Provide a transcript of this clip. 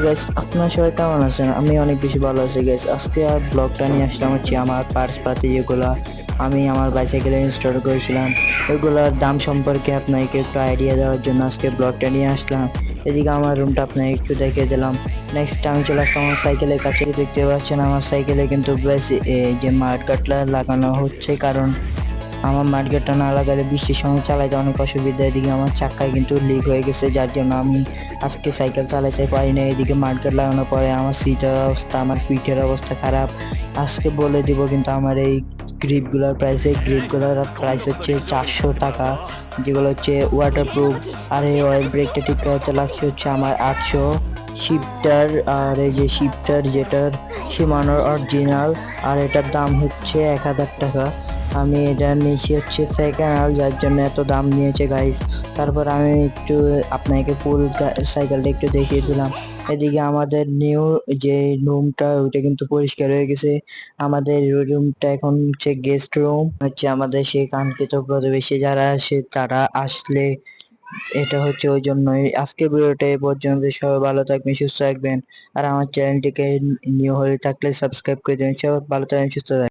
Guys, আপনারা সবাই কেমন আছেন? আমি অনেক বেশি ভালো আছি গাইস। আজকে আর ব্লগটা নিয়ে আসলাম হচ্ছে আমার পার্স পাতি যেগুলো আমি আমার বাইসাইকেলে ইনস্টল করেছিলাম ওইগুলোর দাম সম্পর্কে আপনাকে একটু আইডিয়া দেওয়ার জন্য আজকে ব্লগটা নিয়ে আসলাম। এদিকে আমার রুমটা আপনাকে একটু দেখিয়ে দিলাম। নেক্সট আমি চলে আসলাম আমার সাইকেলের কাছে। দেখতে পাচ্ছেন আমার সাইকেলে কিন্তু বেশ যে মাড গার্ডটা লাগানো হচ্ছে, কারণ আমার মার্কেটটা না লাগালে বৃষ্টির সময় চালাইতে অনেক অসুবিধা। এদিকে আমার চাক্কায় কিন্তু লিক হয়ে গেছে, যার জন্য আমি আজকে সাইকেল চালাতে পারি না। এদিকে মার্কেট লাগানোর পরে আমার সিটের অবস্থা, আমার ফিটের অবস্থা খারাপ। আজকে বলে দিব কিন্তু আমার এই গ্রিপগুলোর প্রাইস হচ্ছে 400 টাকা, যেগুলো হচ্ছে ওয়াটারপ্রুফ। আর এই অয়েল ব্রেকটা ঠিক করতে লাগছে হচ্ছে আমার 800। শিফটার, আর এই যে শিফটার যেটার সীমানোর অরিজিনাল, আর এটার দাম হচ্ছে 1000 টাকা। আমি এটা নিয়েছি হচ্ছে সেকেন্ড হ্যান্ড, যার জন্য এত দাম নিয়েছে গাইস। তারপর আমি একটু আপনাকে ফুল সাইকেলটা একটু দেখিয়ে দিলাম। এদিকে আমাদের নিউ যে রুমটা ওইটা কিন্তু পরিষ্কার হয়ে গেছে। আমাদের রুমটা এখন হচ্ছে গেস্ট রুম, হচ্ছে আমাদের সেই কাঙ্ক্ষিত প্রতিবেশী যারা আসে তারা আসলে এটা হচ্ছে ওই জন্যই। আজকে ভিডিওটা এই পর্যন্ত। সবাই ভালো থাকবেন, সুস্থ থাকবেন। আর আমার চ্যানেলটিকে নিউ হয়ে থাকলে সাবস্ক্রাইব করে দেবেন। সবাই ভালো থাকবেন, সুস্থ থাকবেন।